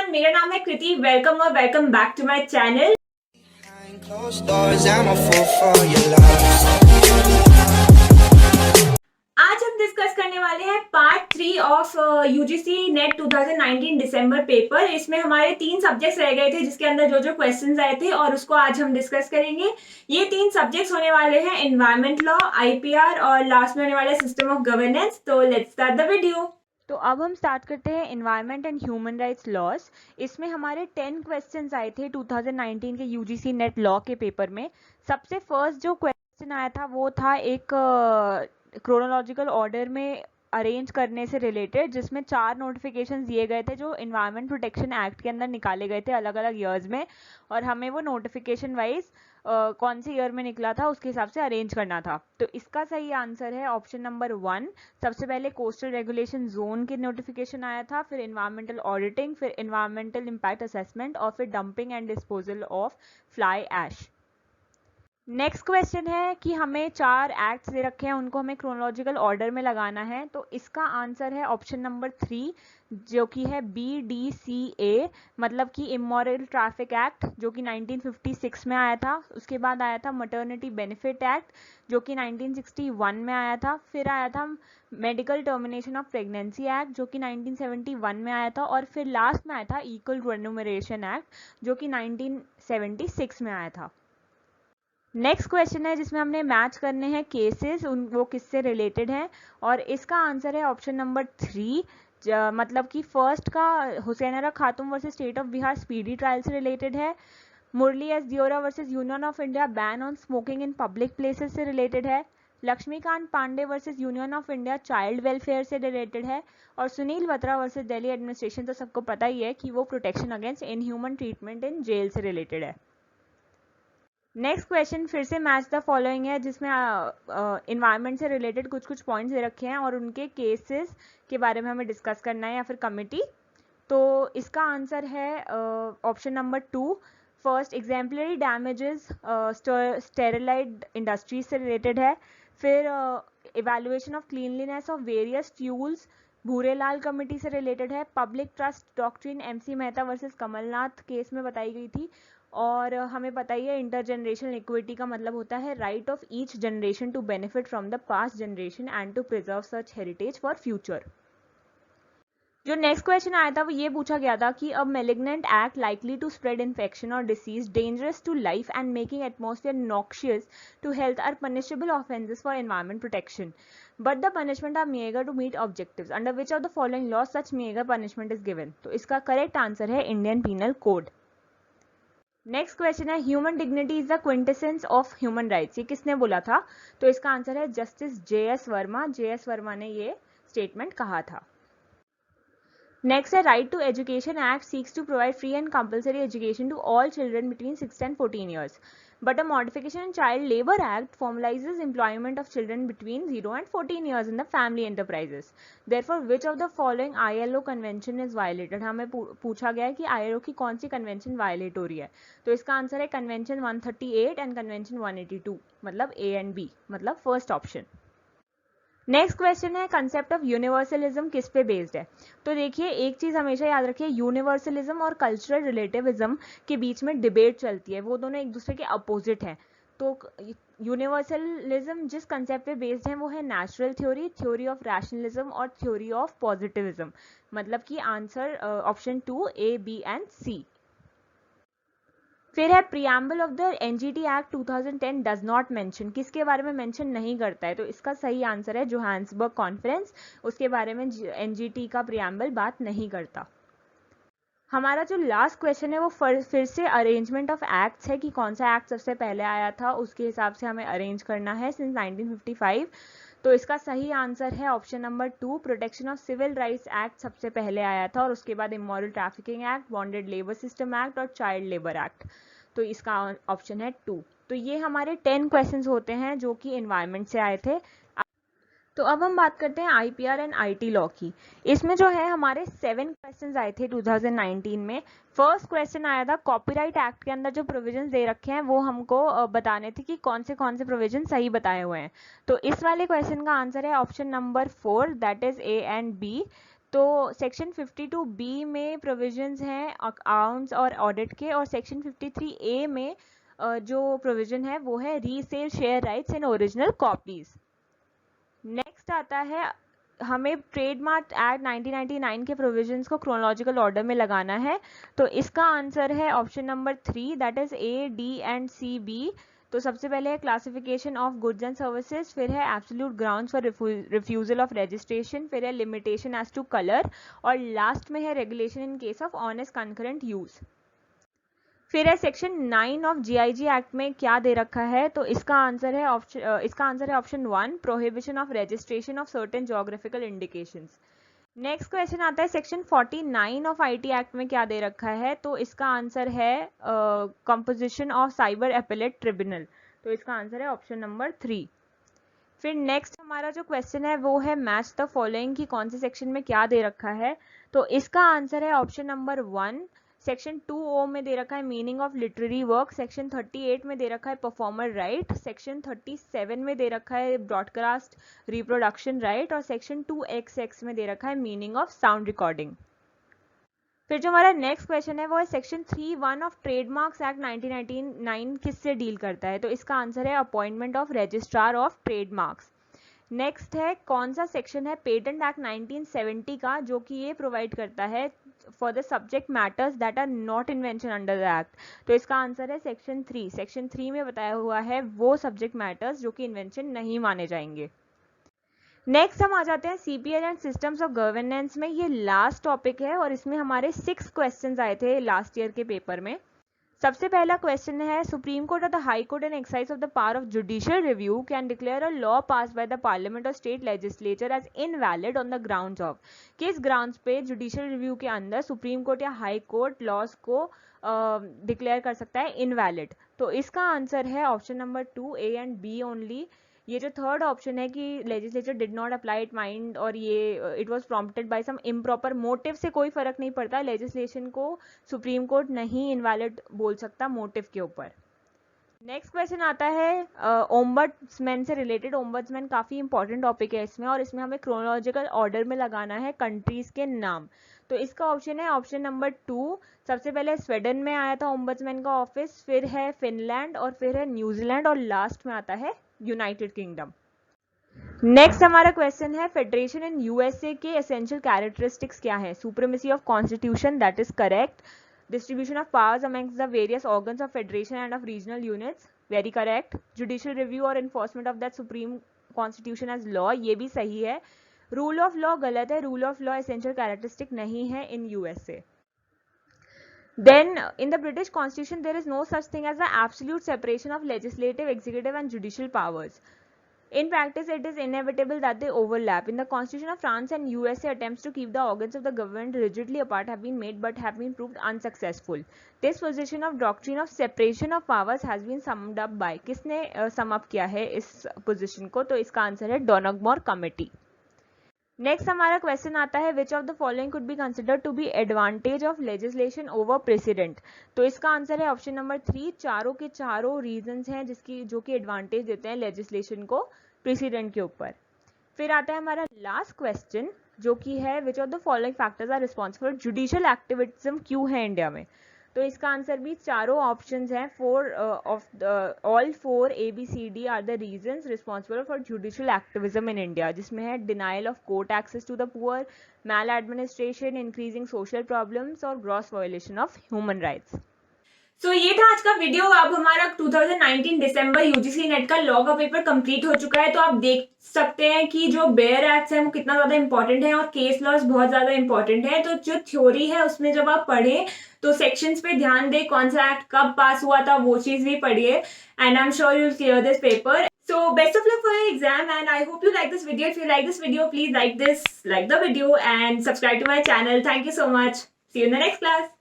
Everyone, मेरा नाम है कृति। वेलकम और welcome back to my channel. आज हम डिस्कस करने वाले हैं पार्ट 3 ऑफ यूजीसी नेट 2019 दिसंबर पेपर। इसमें हमारे 3 सब्जेक्ट्स रह गए थे जिसके अंदर जो जो क्वेश्चंस आए थे और उसको आज हम डिस्कस करेंगे। ये 3 सब्जेक्ट्स होने वाले हैं एनवायरमेंट लॉ, आईपीआर और लास्ट में होने वाला है सिस्टम ऑफ गवर्नेंस। तो लेट्स स्टार्ट द वीडियो। तो अब हम स्टार्ट करते हैं environment and human rights laws. इसमें हमारे 10 क्वेश्चंस आए थे 2019 के यूजीसी नेट लॉ के पेपर में। सबसे फर्स्ट जो क्वेश्चन आया था वो था एक क्रोनोलॉजिकल ऑर्डर में अरेंज करने से रिलेटेड, जिसमें 4 नोटिफिकेशंस दिए गए थे जो एनवायरनमेंट प्रोटेक्शन एक्ट के अंदर निकाले गए थे अलग अलग ईयर्स में, और हमें वो नोटिफिकेशन वाइज कौन से ईयर में निकला था उसके हिसाब से अरेंज करना था। तो इसका सही आंसर है ऑप्शन नंबर 1। सबसे पहले कोस्टल रेगुलेशन जोन की नोटिफिकेशन आया था, फिर एनवायरमेंटल ऑडिटिंग, फिर एनवायरमेंटल इम्पैक्ट असेसमेंट और फिर dumping and disposal of fly ash. Next question है कि हमें 4 एक्ट्स दे रखे हैं, उनको हमें क्रोनोलॉजिकल ऑर्डर में लगाना है। तो इसका आंसर है ऑप्शन नंबर 3 जो कि है BDCA, मतलब कि इमोरल ट्रैफिक एक्ट जो कि 1956 में आया था। उसके बाद आया था मटर्निटी बेनिफिट एक्ट जो कि 1961 में आया था। फिर आया था medical termination of pregnancy act जो कि 1971 में आया था। और फिर लास्ट में आया था इक्वल रेन्यूमरेशन एक्ट जो कि 1976 में आया था। नेक्स्ट क्वेश्चन है जिसमें हमने मैच करने हैं केसेस, वो किससे रिलेटेड हैं, और इसका आंसर है ऑप्शन नंबर 3। मतलब कि फर्स्ट का Hussainara Khatoon versus state of Bihar speedy trial से रिलेटेड है। Murli S Deora versus Union of India ban on smoking in public places से रिलेटेड है। Laxmikant Pandey versus Union of India child welfare से रिलेटेड है। और सुनील बत्रा वर्सेस दिल्ली एडमिनिस्ट्रेशन, तो सबको पता ही है कि वो protection against inhuman treatment in jail से रिलेटेड है। नेक्स्ट क्वेश्चन फिर से मैच द फॉलोइंग है, जिसमें इन्वायरमेंट से रिलेटेड कुछ कुछ पॉइंट्स दे रखे हैं और उनके केसेस के बारे में हमें डिस्कस करना है या फिर कमिटी। तो इसका आंसर है option number 2। First exemplary damages Sterlite industries से रिलेटेड है। फिर evaluation of cleanliness of various fuels Bhurelal committee से रिलेटेड है। Public trust doctrine MC Mehta versus Kamalnath case में बताई गई थी। और हमें पता ही है इंटरजनरेशनल इक्विटी का मतलब होता है right of each generation to benefit from the past generation and to preserve such heritage for future. जो नेक्स्ट क्वेश्चन आया था वो ये पूछा गया था कि a malignant act likely to spread infection और disease dangerous to life and making atmosphere noxious to health are punishable offences for environment protection, but the punishment are meagre to meet objectives under which of the following law such meagre punishment is given. तो इसका correct answer है Indian penal code. Next question है human dignity is the quintessence of human rights, ये किसने बोला था? तो इसका आंसर है justice JS Verma. JS Verma ने ये स्टेटमेंट कहा था। नेक्स्ट है right to education act seeks to provide free and compulsory education to all children between 6 and 14 years, but a modification in Child Labor Act formalizes employment of children between 0 and 14 years in the family enterprises. Therefore, which of the following ILO convention is violated? हमें पूछा गया है कि ILO की कौन सी convention violet हो रही है। तो इसका आंसर है कन्वेंशन 138 एंड कन्वेंशन 182, मतलब A and B, मतलब फर्स्ट ऑप्शन। नेक्स्ट क्वेश्चन है कंसेप्ट ऑफ यूनिवर्सलिज्म किस पे बेस्ड है? तो देखिए एक चीज हमेशा याद रखिए, यूनिवर्सलिज्म और कल्चरल रिलेटिविज्म के बीच में डिबेट चलती है, वो दोनों एक दूसरे के अपोजिट हैं। तो यूनिवर्सलिज्म जिस कंसेप्ट पे बेस्ड है वो है natural theory, theory of rationalism और थ्योरी ऑफ पॉजिटिविज्म, मतलब कि answer option 2 A, B and C। फिर है preamble of the NGT act 2010 does not mention, किसके बारे में मेंशन नहीं करता है? तो इसका सही आंसर है जोहान्सबर्ग कॉन्फ्रेंस, उसके बारे में NGT का प्रियम्बल बात नहीं करता। हमारा जो लास्ट क्वेश्चन है वो फिर से अरेंजमेंट ऑफ एक्ट्स है कि कौन सा एक्ट सबसे पहले आया था, उसके हिसाब से हमें अरेंज करना है सिंस 1955। तो इसका सही आंसर है option number 2, protection of civil rights act सबसे पहले आया था और उसके बाद immoral trafficking act, bonded labour system act और चाइल्ड लेबर एक्ट। तो इसका ऑप्शन है 2। तो ये हमारे 10 क्वेश्चंस होते हैं जो कि एनवायरनमेंट से आए थे। तो अब हम बात करते हैं IPR एंड IT लॉ की। इसमें जो है हमारे 7 क्वेश्चंस आए थे 2019 में। फर्स्ट क्वेश्चन आया था कॉपीराइट एक्ट के अंदर जो प्रोविजंस दे रखे हैं वो हमको बताने थे कि कौन से प्रोविजन सही बताए हुए हैं। तो इस वाले क्वेश्चन का आंसर है option number 4, that is A and B। तो सेक्शन 52B में प्रोविजंस हैं अकाउंट्स और ऑडिट के, और सेक्शन 53A में जो प्रोविजन है वो है resale share rights in original copies. Next आता है, हमें ट्रेडमार्क एक्ट 1999 के प्रोविजंस को क्रोनोलॉजिकल ऑर्डर में लगाना है। तो इसका आंसर है option number 3, that is A, D and C, B। तो सबसे पहले है classification of goods and services, फिर है absolute grounds for refusal of registration, फिर है लिमिटेशन एज टू कलर, और लास्ट में है regulation in case of honest concurrent use. फिर है सेक्शन 9 ऑफ GIG एक्ट में क्या दे रखा है, तो इसका आंसर है option 1, prohibition of registration of certain geographical indications. Next question आता है सेक्शन 49 ऑफ IT एक्ट में क्या दे रखा है, तो इसका आंसर है composition of cyber appellate tribunal. तो इसका आंसर है ऑप्शन नंबर 3। फिर नेक्स्ट हमारा जो क्वेश्चन है वो है मैच द फॉलोइंग की कौन से सेक्शन में क्या दे रखा है, तो इसका आंसर है ऑप्शन नंबर 1। सेक्शन 2O में दे रखा है meaning of literary work, section 38 में दे रखा है परफॉर्मर राइट, सेक्शन 37 में दे रखा है ब्रॉडकास्ट रिप्रोडक्शन राइट, और सेक्शन 2XX में दे रखा है मीनिंग ऑफ साउंड रिकॉर्डिंग। फिर जो हमारा नेक्स्ट क्वेश्चन है वो है सेक्शन 3(1) ऑफ ट्रेडमार्क्स एक्ट 1999 किससे डील करता है, तो इसका आंसर है appointment of registrar of trademarks. Next है कौन सा सेक्शन है पेटेंट एक्ट 1970 का जो कि ये प्रोवाइड करता है for the subject matters that are not invention under the act, तो इसका आंसर है सेक्शन 3। सेक्शन 3 में बताया हुआ है वो सब्जेक्ट मैटर्स जो कि इन्वेंशन नहीं माने जाएंगे। नेक्स्ट हम आ जाते हैं CPL and systems of governance में। ये लास्ट टॉपिक है और इसमें हमारे 6 क्वेश्चंस आए थे लास्ट ईयर के पेपर में। सबसे पहला क्वेश्चन है, सुप्रीम कोर्ट और the High Court an exercise of the power of judicial review can declare a law pass by the parliament और state legislature as invalid on the grounds of, किस grounds पे judicial review के अंदर Supreme Court या High Court laws को declare कर सकता है इनवैलिड, तो इसका आंसर है option number 2, A and B only. ये जो थर्ड ऑप्शन है कि legislature did not apply it mind और ये it was prompted by some improper motive, से कोई फर्क नहीं पड़ता, लेजिस्लेशन को सुप्रीम कोर्ट नहीं इनवैलिड बोल सकता मोटिव के ऊपर। नेक्स्ट क्वेश्चन आता है ओम्बड्समैन से रिलेटेड। ओम्बड्समैन काफी इंपॉर्टेंट टॉपिक है इसमें, और इसमें हमें क्रोनोलॉजिकल ऑर्डर में लगाना है कंट्रीज के नाम। तो इसका ऑप्शन है ऑप्शन नंबर 2। सबसे पहले स्वीडन में आया था ओम्बड्समैन का ऑफिस, फिर है फिनलैंड, और फिर है न्यूजीलैंड, और लास्ट में आता है यूनाइटेड किंगडम। नेक्स्ट हमारा क्वेश्चन है फेडरेशन इन USA के एसेंशियल कैरेक्टरिस्टिक्स क्या है, supremacy of constitution, that is correct, distribution of powers amongst the various organs of federation and of regional units, very correct, judicial review और enforcement of that supreme constitution as law, ये भी सही है, rule of law गलत है, rule of law essential characteristic नहीं है इन USA। Then in the British Constitution there is no such thing as the absolute separation of legislative, executive and judicial powers. In practice it is inevitable that they overlap. In the Constitution of France and USA, attempts to keep the organs of the government rigidly apart have been made but have been proved unsuccessful. This position of doctrine of separation of powers has been summed up by, किसने sum up किया है इस position को, तो इसका answer है Donoughmore committee. Next हमारा question आता है which of the following could be considered to be advantage of legislation over president, तो इसका आंसर है ऑप्शन नंबर 3। चारों के चारों रीजंस हैं जो कि एडवांटेज देते हैं लेजिस्लेशन को प्रेसिडेंट के ऊपर। फिर आता है हमारा लास्ट क्वेश्चन जो कि है which of the following factors are responsible for judicial activism क्यों है इंडिया में, तो इसका आंसर भी चारों ऑप्शंस हैं, all four ABCD are the reasons responsible for judicial activism in India, जिसमें है denial of court access to the poor, maladministration, increasing social problems और gross violation of human rights. So ये था आज का video. अब हमारा 2019 दिसंबर UGC नेट का लॉ का पेपर कंप्लीट हो चुका है, तो आप देख सकते हैं कि जो बेयर एक्ट्स हैं वो कितना ज़्यादा इंपॉर्टेंट है और केस लॉज बहुत ज़्यादा इंपॉर्टेंट है। तो जो थ्योरी है उसमें जब आप पढ़ें तो सेक्शंस पे ध्यान दें, कौन सा एक्ट कब पास हुआ था वो चीज़ भी पढ़िए, and I am sure you will clear this paper. So best of luck for your exam, and I hope you like this video. If you like this video, please like the video and subscribe to my channel. Thank you so much. See you in the next class.